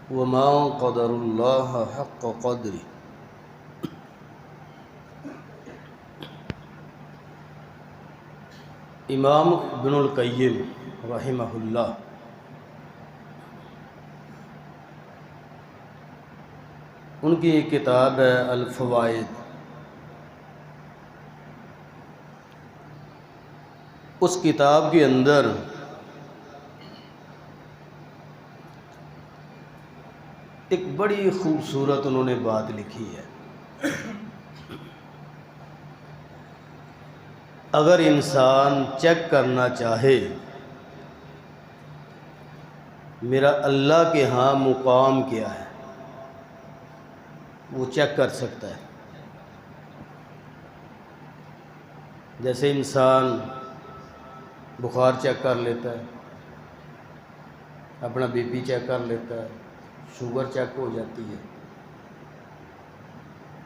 وما قدر اللہ حق قدری۔ امام ابن القیم رحمہ اللہ ان کی ایک کتاب ہے الفوائد، اس کتاب کے اندر ایک بڑی خوبصورت انہوں نے بات لکھی ہے۔ اگر انسان چیک کرنا چاہے میرا اللہ کے ہاں مقام کیا ہے، وہ چیک کر سکتا ہے۔ جیسے انسان بخار چیک کر لیتا ہے، اپنا بی پی چیک کر لیتا ہے، شوگر چیک ہو جاتی ہے۔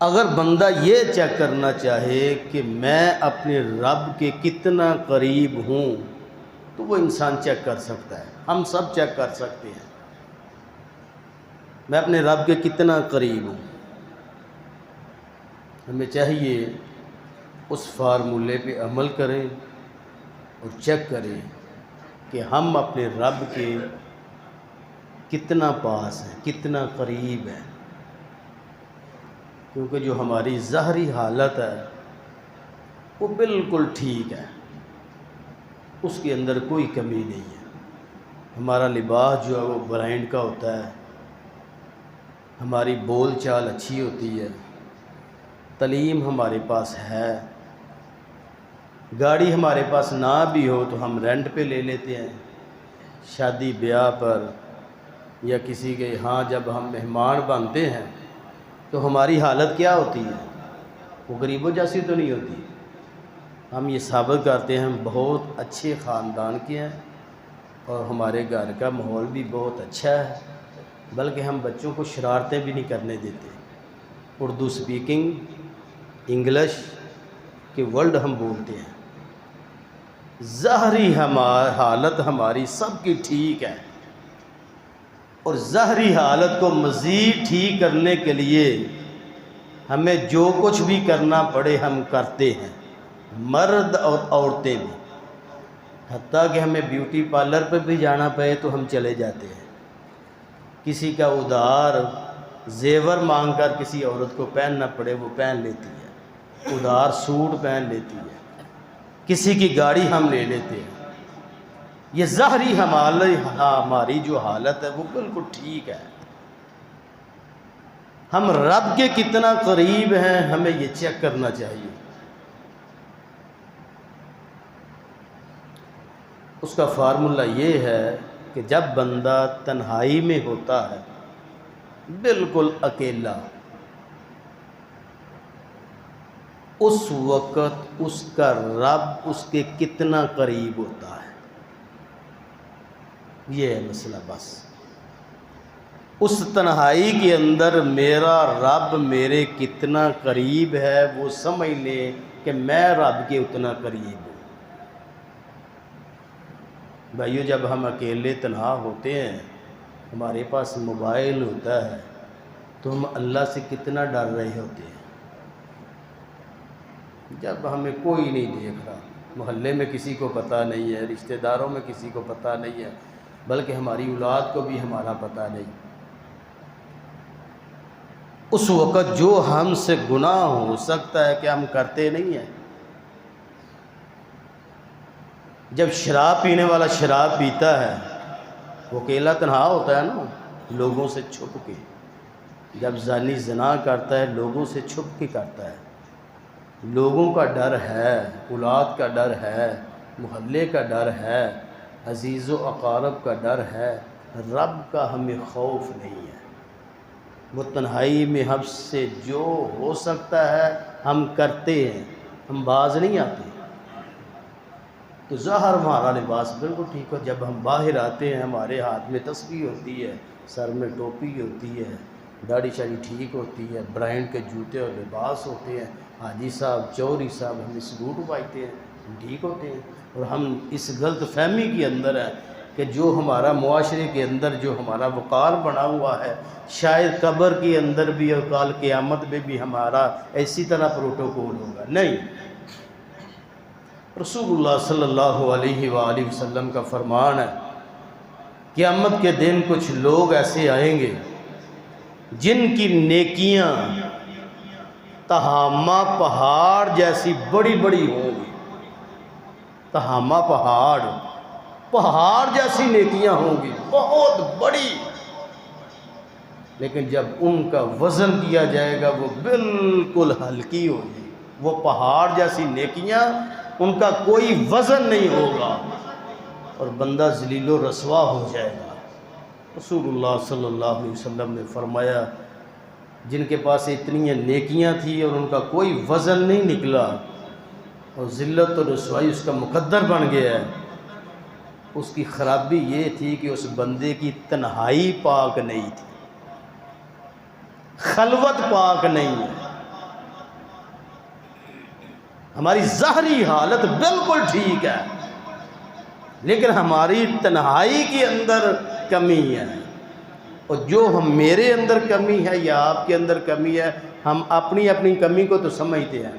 اگر بندہ یہ چیک کرنا چاہے کہ میں اپنے رب کے کتنا قریب ہوں تو وہ انسان چیک کر سکتا ہے۔ ہم سب چیک کر سکتے ہیں میں اپنے رب کے کتنا قریب ہوں۔ ہمیں چاہیے اس فارمولے پہ عمل کریں اور چیک کریں کہ ہم اپنے رب کے کتنا پاس ہیں، کتنا قریب ہیں، کیونکہ جو ہماری ظاہری حالت ہے وہ بالکل ٹھیک ہے، اس کے اندر کوئی کمی نہیں ہے۔ ہمارا لباس جو ہے وہ برانڈ کا ہوتا ہے، ہماری بول چال اچھی ہوتی ہے، تعلیم ہمارے پاس ہے، گاڑی ہمارے پاس نہ بھی ہو تو ہم رینٹ پہ لے لیتے ہیں۔ شادی بیاہ پر یا کسی کے ہاں جب ہم مہمان بنتے ہیں تو ہماری حالت کیا ہوتی ہے؟ وہ غریبوں جیسی تو نہیں ہوتی۔ ہم یہ ثابت کرتے ہیں ہم بہت اچھے خاندان کے ہیں اور ہمارے گھر کا ماحول بھی بہت اچھا ہے، بلکہ ہم بچوں کو شرارتیں بھی نہیں کرنے دیتے۔ اردو سپیکنگ، انگلش کے ورڈ ہم بولتے ہیں۔ ظاہری حالت ہماری سب کی ٹھیک ہے، اور ظاہری حالت کو مزید ٹھیک کرنے کے لیے ہمیں جو کچھ بھی کرنا پڑے ہم کرتے ہیں، مرد اور عورتیں بھی۔ حتیٰ کہ ہمیں بیوٹی پارلر پہ بھی جانا پڑے تو ہم چلے جاتے ہیں۔ کسی کا ادھار زیور مانگ کر کسی عورت کو پہننا پڑے وہ پہن لیتی ہے، ادھار سوٹ پہن لیتی ہے، کسی کی گاڑی ہم لے لیتے ہیں۔ یہ ظاہری ہماری جو حالت ہے وہ بالکل ٹھیک ہے۔ ہم رب کے کتنا قریب ہیں ہمیں یہ چیک کرنا چاہیے۔ اس کا فارمولہ یہ ہے کہ جب بندہ تنہائی میں ہوتا ہے، بالکل اکیلا، اس وقت اس کا رب اس کے کتنا قریب ہوتا ہے، یہ ہے مسئلہ۔ بس اس تنہائی کے اندر میرا رب میرے کتنا قریب ہے وہ سمجھ لیں کہ میں رب کے اتنا قریب ہوں۔ بھائیو، جب ہم اکیلے تنہا ہوتے ہیں، ہمارے پاس موبائل ہوتا ہے تو ہم اللہ سے کتنا ڈر رہے ہوتے ہیں۔ جب ہمیں کوئی نہیں دیکھ رہا، محلے میں کسی کو پتہ نہیں ہے، رشتہ داروں میں کسی کو پتہ نہیں ہے، بلکہ ہماری اولاد کو بھی ہمارا پتہ نہیں، اس وقت جو ہم سے گناہ ہو سکتا ہے کہ ہم کرتے نہیں ہیں۔ جب شراب پینے والا شراب پیتا ہے وہ اکیلا تنہا ہوتا ہے نا، لوگوں سے چھپ کے۔ جب زانی زنا کرتا ہے لوگوں سے چھپ کے کرتا ہے، لوگوں کا ڈر ہے، اولاد کا ڈر ہے، محلے کا ڈر ہے، عزیز و اقارب کا ڈر ہے، رب کا ہمیں خوف نہیں ہے۔ وہ تنہائی میں ہم سے جو ہو سکتا ہے ہم کرتے ہیں، ہم باز نہیں آتے۔ تو ظاہر ہمارا لباس بالکل ٹھیک ہو، جب ہم باہر آتے ہیں ہمارے ہاتھ میں تسبیح ہوتی ہے، سر میں ٹوپی ہوتی ہے، داڑھی شاڑھی ٹھیک ہوتی ہے، برانڈ کے جوتے اور لباس ہوتے ہیں، حاجی صاحب چوہدری صاحب ہمیں سلوٹ پاتے ہیں، ہم ٹھیک ہوتے ہیں۔ اور ہم اس غلط فہمی کے اندر ہیں کہ جو ہمارا معاشرے کے اندر جو ہمارا وقار بنا ہوا ہے، شاید قبر کے اندر بھی اور کال قیامت میں بھی ہمارا اسی طرح پروٹوکول ہوگا، نہیں۔ رسول اللہ صلی اللہ علیہ وآلہ وسلم کا فرمان ہے، قیامت کے دن کچھ لوگ ایسے آئیں گے جن کی نیکیاں تہامہ پہاڑ جیسی بڑی بڑی ہوں گی، تہامہ پہاڑ جیسی نیکیاں ہوں گی، بہت بڑی، لیکن جب ان کا وزن کیا جائے گا وہ بالکل ہلکی ہوگی۔ وہ پہاڑ جیسی نیکیاں، ان کا کوئی وزن نہیں ہوگا اور بندہ ذلیل و رسوا ہو جائے گا۔ رسول اللہ صلی اللہ علیہ وسلم نے فرمایا، جن کے پاس اتنی نیکیاں تھیں اور ان کا کوئی وزن نہیں نکلا اور ذلت و رسوائی اس کا مقدر بن گیا ہے، اس کی خرابی یہ تھی کہ اس بندے کی تنہائی پاک نہیں تھی، خلوت پاک نہیں ہے۔ ہماری ظاہری حالت بالکل ٹھیک ہے، لیکن ہماری تنہائی کے اندر کمی ہے، اور جو میرے اندر کمی ہے یا آپ کے اندر کمی ہے، ہم اپنی اپنی کمی کو تو سمجھتے ہیں۔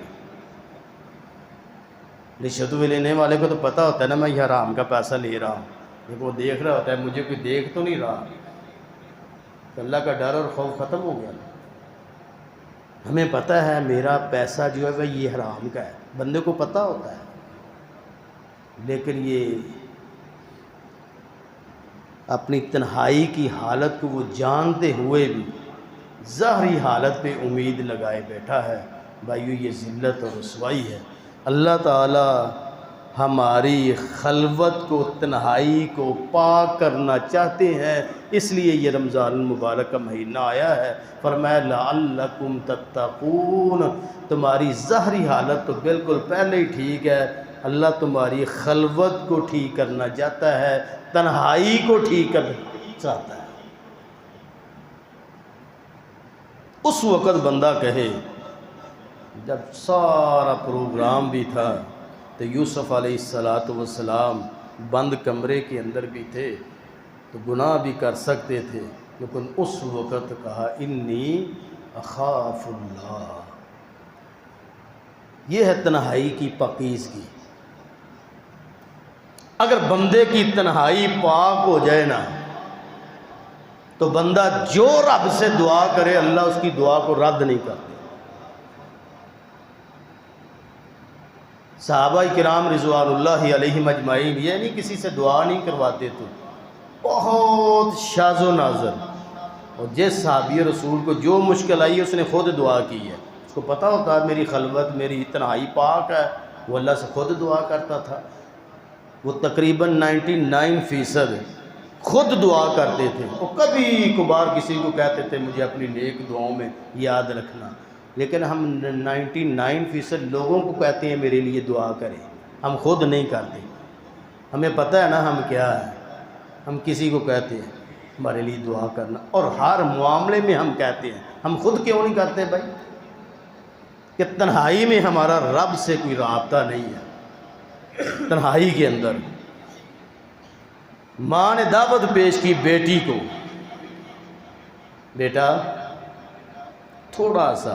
رشوت بھی لینے والے کو تو پتہ ہوتا ہے نا میں یہ حرام کا پیسہ لے رہا ہوں، لیکن وہ دیکھ رہا ہوتا ہے مجھے کوئی دیکھ تو نہیں رہا، تو اللہ کا ڈر اور خوف ختم ہو گیا۔ ہمیں پتہ ہے میرا پیسہ جو ہے وہ یہ حرام کا ہے، بندے کو پتہ ہوتا ہے، لیکن یہ اپنی تنہائی کی حالت کو وہ جانتے ہوئے بھی ظاہری حالت پہ امید لگائے بیٹھا ہے۔ بھائیو یہ ذلت اور رسوائی ہے۔ اللہ تعالی ہماری خلوت کو، تنہائی کو پاک کرنا چاہتے ہیں، اس لیے یہ رمضان المبارک کا مہینہ آیا ہے۔ فرمایا لعلکم تتقون، تمہاری ظاہری حالت تو بالکل پہلے ہی ٹھیک ہے، اللہ تمہاری خلوت کو ٹھیک کرنا چاہتا ہے، تنہائی کو ٹھیک کرنا چاہتا ہے۔ اس وقت بندہ کہے، جب سارا پروگرام بھی تھا تو یوسف علیہ السلام بند کمرے کے اندر بھی تھے تو گناہ بھی کر سکتے تھے، لیکن اس وقت کہا انی اخاف اللہ۔ یہ ہے تنہائی کی پاکیزگی۔ اگر بندے کی تنہائی پاک ہو جائے نا تو بندہ جو رب سے دعا کرے اللہ اس کی دعا کو رد نہیں کرتے۔ صحابہ کرام رضوان اللہ علیہم اجمعین یہ نہیں کسی سے دعا نہیں کرواتے تھے، بہت شاذ و نادر، اور جس صحابی رسول کو جو مشکل آئی اس نے خود دعا کی ہے، اس کو پتہ ہوتا ہے میری خلوت، میری تنہائی پاک ہے، وہ اللہ سے خود دعا کرتا تھا۔ وہ تقریباً 99% خود دعا کرتے تھے، وہ کبھی کبھار کسی کو کہتے تھے مجھے اپنی نیک دعاؤں میں یاد رکھنا، لیکن ہم 99% لوگوں کو کہتے ہیں میرے لیے دعا کریں، ہم خود نہیں کرتے۔ ہمیں پتہ ہے نا ہم کیا ہے، ہم کسی کو کہتے ہیں ہمارے لیے دعا کرنا، اور ہر معاملے میں ہم کہتے ہیں، ہم خود کیوں نہیں کرتے بھائی؟ کہ تنہائی میں ہمارا رب سے کوئی رابطہ نہیں ہے۔ تنہائی کے اندر ماں نے دعوت پیش کی بیٹی کو، بیٹا تھوڑا سا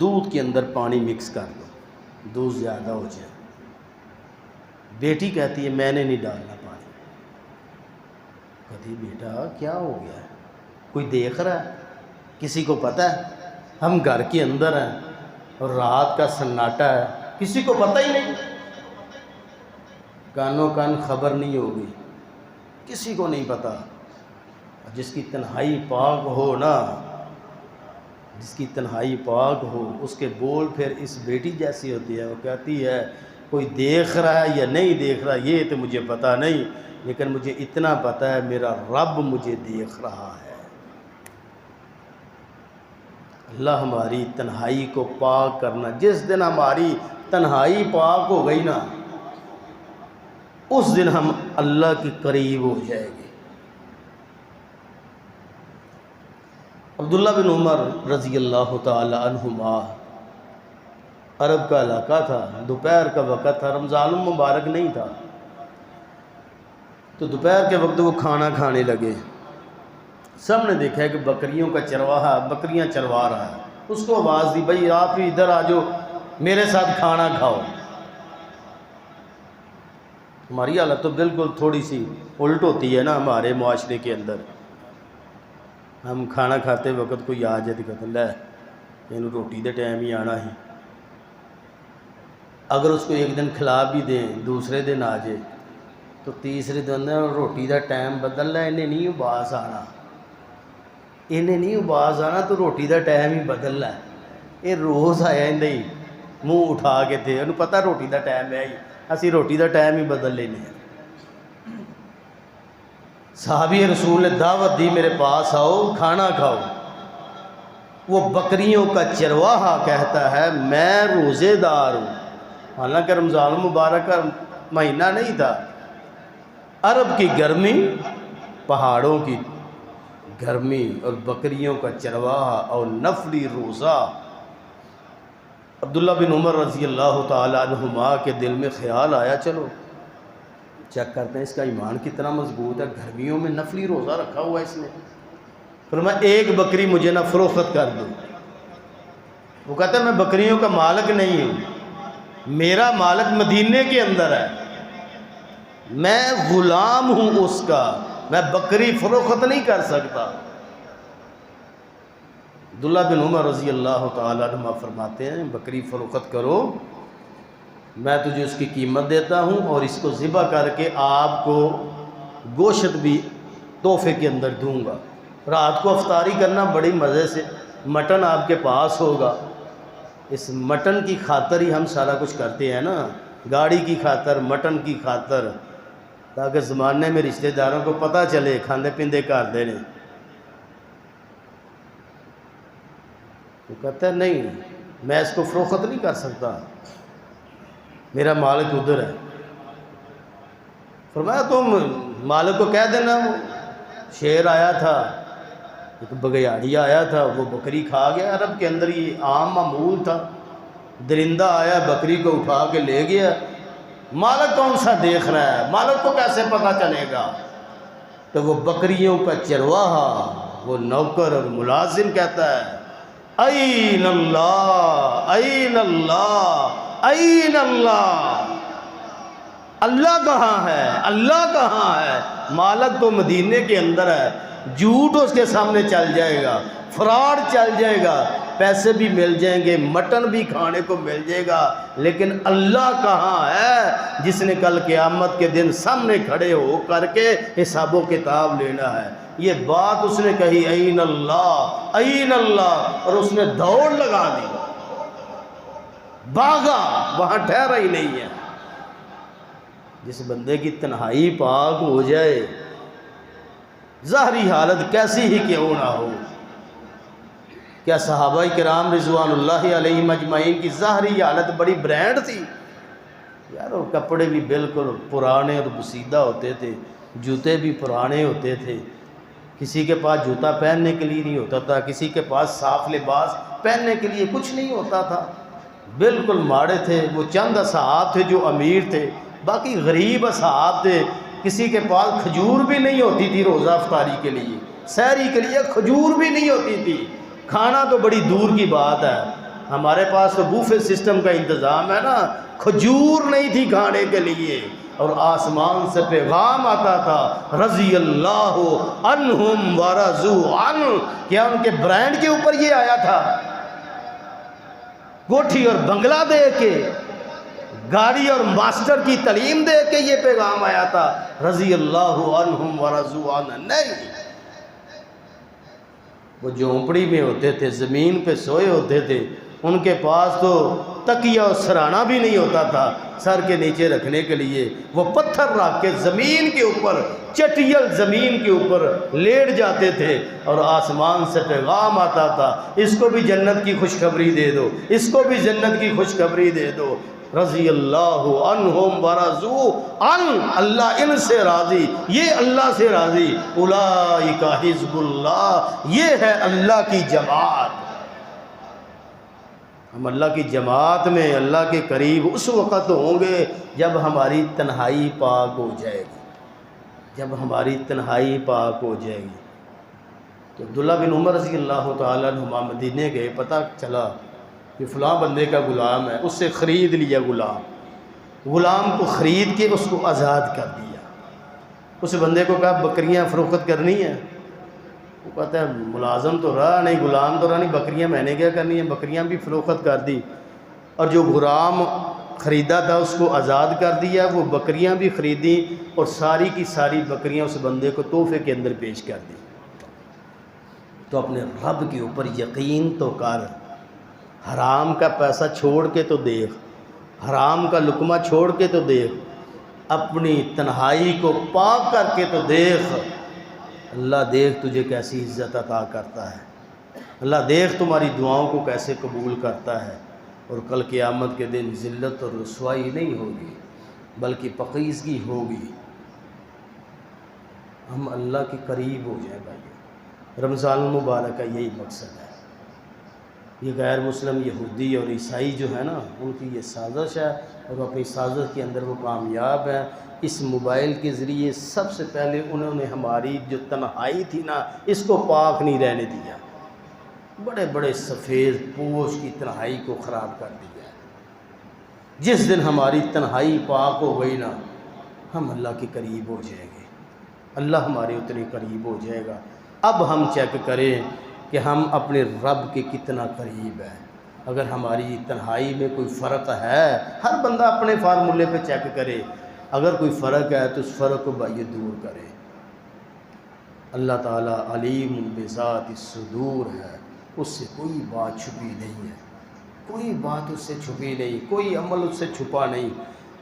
دودھ کے اندر پانی مکس کر دو، دودھ زیادہ ہو جائے۔ بیٹی کہتی ہے میں نے نہیں ڈالنا پانی۔ کہتی بیٹا کیا ہو گیا ہے؟ کوئی دیکھ رہا ہے؟ کسی کو پتہ ہے؟ ہم گھر کے اندر ہیں اور رات کا سناٹا ہے، کسی کو پتہ ہی نہیں، کانوں کان خبر نہیں ہوگی، کسی کو نہیں پتہ۔ جس کی تنہائی پاک ہو نا، جس کی تنہائی پاک ہو، اس کے بول پھر اس بیٹی جیسی ہوتی ہے، وہ کہتی ہے کوئی دیکھ رہا ہے یا نہیں دیکھ رہا یہ تو مجھے پتہ نہیں، لیکن مجھے اتنا پتہ ہے میرا رب مجھے دیکھ رہا ہے۔ اللہ ہماری تنہائی کو پاک کرنا، جس دن ہماری تنہائی پاک ہو گئی نا اس دن ہم اللہ کے قریب ہو جائے گے۔ عبداللہ بن عمر رضی اللہ تعالی عنہما، عرب کا علاقہ تھا، دوپہر کا وقت تھا، رمضان المبارک نہیں تھا، تو دوپہر کے وقت وہ کھانا کھانے لگے، سب نے دیکھا ہے کہ بکریوں کا چرواہا بکریاں چروا رہا ہے، اس کو آواز دی بھائی آپ ہی ادھر آ جاؤ میرے ساتھ کھانا کھاؤ۔ ہماری حالت تو بالکل تھوڑی سی الٹ ہوتی ہے نا ہمارے معاشرے کے اندر، ہم کھانا کھاتے وقت کوئی آ جائے تو کہتے ہیں لے یہ روٹی دے ٹائم ہی آنا ہے، اگر اس کو ایک دن کھلا بھی دیں دوسرے دن آ جائے تو تیسرے دن روٹی دا ٹائم بدل رہا، انہیں نہیں باز آنا، انہیں نہیں باز آنا تو روٹی دا ٹائم ہی بدل رہا ہے۔ یہ روز آیا نہیں منہ اٹھا کے تھے، انہوں پتہ روٹی دا ٹائم ہے ہی، اسی روٹی دا ٹائم ہی بدل لینے ہیں۔ صحابی رسول نے دعوت دی میرے پاس آؤ کھانا کھاؤ۔ وہ بکریوں کا چرواہا کہتا ہے میں روزے دار ہوں، حالانکہ رمضان المبارک کا مہینہ نہیں تھا، عرب کی گرمی، پہاڑوں کی گرمی اور بکریوں کا چرواہا اور نفلی روزہ۔ عبداللہ بن عمر رضی اللہ تعالیٰ عنہما کے دل میں خیال آیا چلو چیک کرتے ہیں اس کا ایمان کتنا مضبوط ہے، گرمیوں میں نفلی روزہ رکھا ہوا ہے اس نے۔ فرمایا ایک بکری مجھے نہ فروخت کر دو۔ وہ کہتا ہے میں بکریوں کا مالک نہیں ہوں، میرا مالک مدینے کے اندر ہے، میں غلام ہوں اس کا، میں بکری فروخت نہیں کر سکتا۔ عبداللہ بن عمر رضی اللہ تعالیٰ عنہ فرماتے ہیں بکری فروخت کرو، میں تجھے اس کی قیمت دیتا ہوں اور اس کو ذبح کر کے آپ کو گوشت بھی تحفے کے اندر دوں گا۔ رات کو افطاری کرنا بڑی مزے سے، مٹن آپ کے پاس ہوگا، اس مٹن کی خاطر ہی ہم سارا کچھ کرتے ہیں نا، گاڑی کی خاطر، مٹن کی خاطر، تاکہ زمانے میں رشتہ داروں کو پتہ چلے کھاندے پیندے کر دینے۔ وہ کہتا ہے نہیں میں اس کو فروخت نہیں کر سکتا، میرا مالک ادھر ہے۔ فرمایا تم مالک کو کہہ دینا، وہ شیر آیا تھا ایک بگیاڑی آیا تھا وہ بکری کھا گیا، عرب کے اندر یہ عام معمول تھا، درندہ آیا بکری کو اٹھا کے لے گیا، مالک کون سا دیکھ رہا ہے، مالک کو کیسے پتہ چلے گا؟ تو وہ بکریوں کا چرواہا وہ نوکر اور ملازم کہتا ہے این اللہ این اللہ این اللہ، اللہ کہاں ہے، اللہ کہاں ہے؟ مالک تو مدینے کے اندر ہے، جھوٹ اس کے سامنے چل جائے گا، فراڈ چل جائے گا، پیسے بھی مل جائیں گے، مٹن بھی کھانے کو مل جائے گا، لیکن اللہ کہاں ہے جس نے کل قیامت کے دن سامنے کھڑے ہو کر کے حساب و کتاب لینا ہے؟ یہ بات اس نے کہی این اللہ این اللہ، اور اس نے دوڑ لگا دی، بھاگا، وہاں ٹھہرا ہی نہیں ہے۔ جس بندے کی تنہائی پاک ہو جائے ظاہری حالت کیسی ہی کیوں نہ ہو، کیا صحابہ کرام رضوان اللہ علیہم اجمعین کی ظاہری حالت بڑی برینڈ تھی؟ یار وہ کپڑے بھی بالکل پرانے اور بسیدہ ہوتے تھے، جوتے بھی پرانے ہوتے تھے، کسی کے پاس جوتا پہننے کے لیے نہیں ہوتا تھا، کسی کے پاس صاف لباس پہننے کے لیے کچھ نہیں ہوتا تھا، بالکل ماڑے تھے۔ وہ چند اصحاب تھے جو امیر تھے، باقی غریب اصحاب تھے، کسی کے پاس کھجور بھی نہیں ہوتی تھی روزہ افطاری کے لیے، سحری کے لیے کھجور بھی نہیں ہوتی تھی، کھانا تو بڑی دور کی بات ہے، ہمارے پاس تو بوفے سسٹم کا انتظام ہے نا، کھجور نہیں تھی کھانے کے لیے، اور آسمان سے پیغام آتا تھا رضی اللہ عنہم ورضوا عنہ، کیا ان کے برانڈ کے اوپر یہ آیا تھا؟ کوٹھی اور بنگلہ دے کے، گاڑی اور ماسٹر کی تعلیم دے کے یہ پیغام آیا تھا رضی اللہ عنہم ورضوا عنہ؟ نہیں، وہ جھونپڑی میں ہوتے تھے، زمین پہ سوئے ہوتے تھے، ان کے پاس تو تکیہ اور سرانا بھی نہیں ہوتا تھا سر کے نیچے رکھنے کے لیے، وہ پتھر رکھ کے زمین کے اوپر، چٹیل زمین کے اوپر لیٹ جاتے تھے، اور آسمان سے پیغام آتا تھا اس کو بھی جنت کی خوشخبری دے دو، اس کو بھی جنت کی خوشخبری دے دو، رضی اللہ عنہم ورضوا عنہ، اللہ ان سے راضی، یہ اللہ سے راضی، اولئک حزب اللہ، یہ ہے اللہ کی جماعت۔ ہم اللہ کی جماعت میں اللہ کے قریب اس وقت ہوں گے جب ہماری تنہائی پاک ہو جائے گی۔ جب ہماری تنہائی پاک ہو جائے گی. تو عبداللہ بن عمر رضی اللہ تعالیٰ عنہما مدینے گئے، پتہ چلا کہ فلاں بندے کا غلام ہے، اس سے خرید لیا غلام کو خرید کے اس کو آزاد کر دیا. اس بندے کو کہا بکریاں فروخت کرنی ہیں، وہ کہتا ہے ملازم تو رہا نہیں، غلام تو رہا نہیں، بکریاں میں نے کیا کرنی ہیں. بکریاں بھی فروخت کر دی، اور جو غلام خریدا تھا اس کو آزاد کر دیا. وہ بکریاں بھی خریدیں اور ساری کی ساری بکریاں اس بندے کو تحفے کے اندر پیش کر دی. تو اپنے رب کے اوپر یقین تو کر، حرام کا پیسہ چھوڑ کے تو دیکھ، حرام کا لقمہ چھوڑ کے تو دیکھ، اپنی تنہائی کو پاک کر کے تو دیکھ. اللہ دیکھ تجھے کیسی عزت عطا کرتا ہے، اللہ دیکھ تمہاری دعاؤں کو کیسے قبول کرتا ہے. اور کل قیامت کے دن ذلت اور رسوائی نہیں ہوگی بلکہ پاکیزگی ہوگی. ہم اللہ کے قریب ہو جائیں بھائی. رمضان المبارک کا یہی مقصد ہے. یہ غیر مسلم یہودی اور عیسائی جو ہے نا، ان کی یہ سازش ہے، اور اپنی سازش کے اندر وہ کامیاب ہیں. اس موبائل کے ذریعے سب سے پہلے انہوں نے ہماری جو تنہائی تھی نا، اس کو پاک نہیں رہنے دیا. بڑے بڑے سفید پوش کی تنہائی کو خراب کر دیا. جس دن ہماری تنہائی پاک ہو گئی نا، ہم اللہ کے قریب ہو جائیں گے، اللہ ہمارے اتنے قریب ہو جائے گا. اب ہم چیک کریں کہ ہم اپنے رب کے کتنا قریب ہیں. اگر ہماری تنہائی میں کوئی فرق ہے، ہر بندہ اپنے فارمولے پہ چیک کرے، اگر کوئی فرق ہے تو اس فرق کو بھائی دور کرے. اللہ تعالیٰ علیم بذات الصدور ہے، اس سے کوئی بات چھپی نہیں ہے، کوئی بات اس سے چھپی نہیں، کوئی عمل اس سے چھپا نہیں.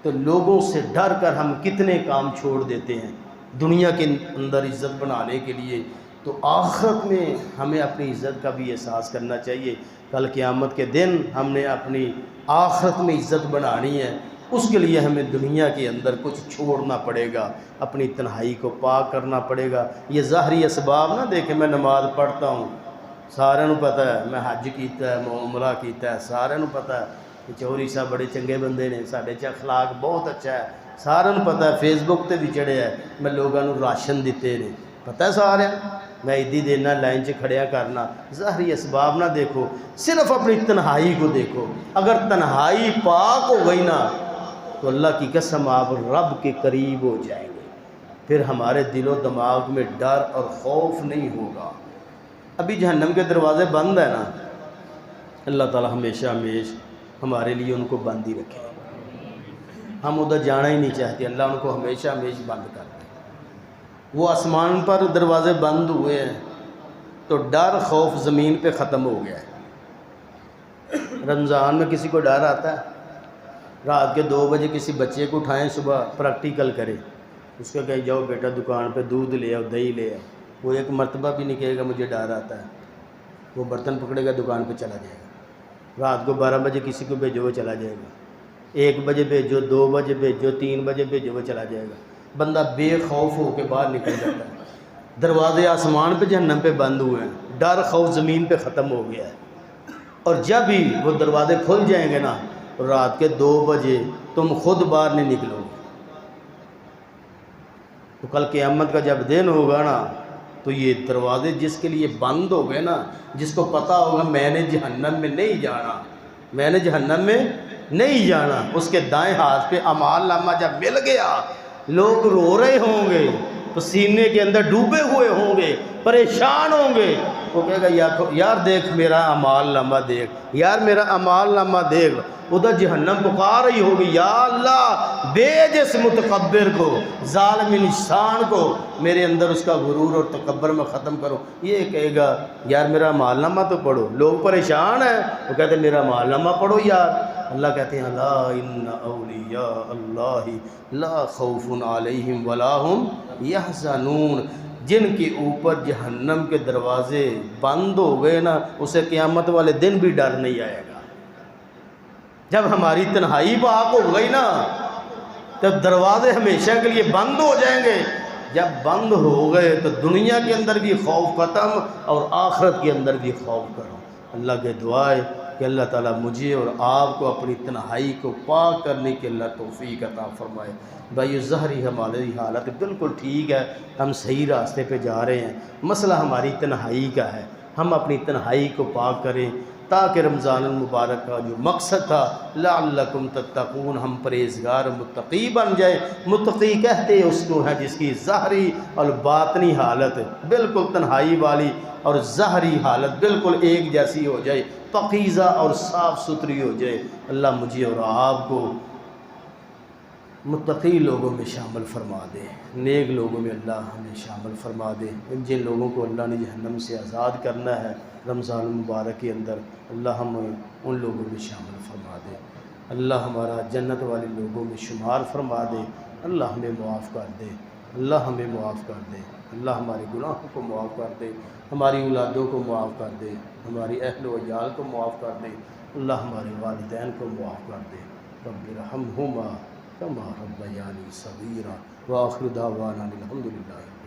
تو لوگوں سے ڈر کر ہم کتنے کام چھوڑ دیتے ہیں دنیا کے اندر عزت بنانے کے لیے. تو آخرت میں ہمیں اپنی عزت کا بھی احساس کرنا چاہیے. کل قیامت کے دن ہم نے اپنی آخرت میں عزت بنانی ہے، اس کے لیے ہمیں دنیا کے اندر کچھ چھوڑنا پڑے گا، اپنی تنہائی کو پاک کرنا پڑے گا. یہ ظاہری اسباب نہ دیکھیں، میں نماز پڑھتا ہوں، سارے نو پتہ ہے، میں حج کیتا ہے، میں عمرہ کیتا ہے، سارے نو پتہ ہے کہ چوہری صاحب بڑے چنگے بندے نے، ساڈے چ اخلاق بہت اچھا ہے، سارے نو پتہ ہے. فیس بک تے بھی چڑھے ہے، میں لوگوں نو راشن دیتے نے، پتہ ہے سارے، میں عیدی دینا، لائن چ کھڑیا کرنا. ظاہری اسباب نہ دیکھو، صرف اپنی تنہائی کو دیکھو. اگر تنہائی پاک ہو گئی نا تو اللہ کی قسم آپ رب کے قریب ہو جائیں گے. پھر ہمارے دل و دماغ میں ڈر اور خوف نہیں ہوگا. ابھی جہنم کے دروازے بند ہیں نا، اللہ تعالیٰ ہمیشہ ہمارے لیے ان کو بند ہی رکھے. ہم ادھر جانا ہی نہیں چاہتے، اللہ ان کو ہمیشہ بند کر دے. وہ آسمان پر دروازے بند ہوئے ہیں تو ڈر خوف زمین پہ ختم ہو گیا ہے. رمضان میں کسی کو ڈر آتا ہے؟ رات کے 2 بجے کسی بچے کو اٹھائیں، صبح پریکٹیکل کرے، اس کو کہیں جاؤ بیٹا دکان پہ دودھ لے آؤ، دہی لے آؤ. وہ ایک مرتبہ بھی نہیں کہے گا مجھے ڈر آتا ہے. وہ برتن پکڑے گا، دکان پہ چلا جائے گا. رات کو 12 بجے کسی کو بھیجو، وہ چلا جائے گا. 1 بجے بھیجو، 2 بجے بھیجو، 3 بجے بھیجو، وہ چلا جائے گا. بندہ بے خوف ہو کے باہر نکل جاتا ہے. دروازے آسمان پہ جہنم پہ بند ہوئے ہیں، ڈر خوف زمین پہ ختم ہو گیا ہے. اور جب ہی وہ دروازے کھل جائیں گے نا، رات کے 2 بجے تم خود باہر نہیں نکلو گے. تو کل قیامت کا جب دن ہوگا نا، تو یہ دروازے جس کے لیے بند ہو گئے نا، جس کو پتہ ہوگا میں نے جہنم میں نہیں جانا، میں نے جہنم میں نہیں جانا، اس کے دائیں ہاتھ پہ اعمال نامہ جب مل گیا، لوگ رو رہے ہوں گے، پسینے کے اندر ڈوبے ہوئے ہوں گے، پریشان ہوں گے. وہ کہے گا یار دیکھ میرا اعمال نامہ دیکھ، یار میرا اعمال نامہ دیکھ. ادھر جہنم پکار رہی ہوگی، یا اللہ بھیج اس متکبر کو، ظالم انسان کو، میرے اندر اس کا غرور اور تکبر میں ختم کرو. یہ کہے گا یار میرا اعمال نامہ تو پڑھو. لوگ پریشان ہیں، وہ کہتے ہیں میرا اعمال نامہ پڑھو یار. اللہ کہتے ہیں الا ان اولیاء اللہ لا خوف علیہم ولا هم یحزنون. جن کے اوپر جہنم کے دروازے بند ہو گئے نا، اسے قیامت والے دن بھی ڈر نہیں آئے گا. جب ہماری تنہائی پاک ہو گئی نا، تب دروازے ہمیشہ کے لیے بند ہو جائیں گے. جب بند ہو گئے تو دنیا کے اندر بھی خوف ختم اور آخرت کے اندر بھی خوف کرو. اللہ کے دعا ہے کہ اللہ تعالیٰ مجھے اور آپ کو اپنی تنہائی کو پاک کرنے کے اللہ توفیق عطا فرمائے. بھائی ظاہری ہماری حالت بالکل ٹھیک ہے، ہم صحیح راستے پہ جا رہے ہیں، مسئلہ ہماری تنہائی کا ہے، ہم اپنی تنہائی کو پاک کریں تاکہ رمضان المبارک کا جو مقصد تھا لعلکم تتقون، ہم پرہیزگار متقی بن جائیں۔ متقی کہتے اس کو ہے جس کی ظاہری اور باطنی حالت بالکل تنہائی والی اور ظاہری حالت بالکل ایک جیسی ہو جائے، پاکیزہ اور صاف ستھری ہو جائے۔ اللہ مجھے اور آپ کو متقی لوگوں میں شامل فرما دے، نیک لوگوں میں اللہ ہمیں شامل فرما دے۔ جن لوگوں کو اللہ نے جہنم سے آزاد کرنا ہے رمضان المبارک کے اندر، اللہ ہمیں ان لوگوں میں شامل فرما دے۔ اللہ ہمارا جنت والے لوگوں میں شمار فرما دے۔ اللہ ہمیں معاف کر دے، اللہ ہمیں معاف کر دے، اللہ ہمارے گناہوں کو معاف کر دے، ہماری اولادوں کو معاف کر دے، ہماری اہل و عیال کو معاف کر دے، اللہ ہمارے والدین کو معاف کر دے۔ رب ارحمہما کما ربیانی صغیرا وآخر دعوانا الحمدللہ۔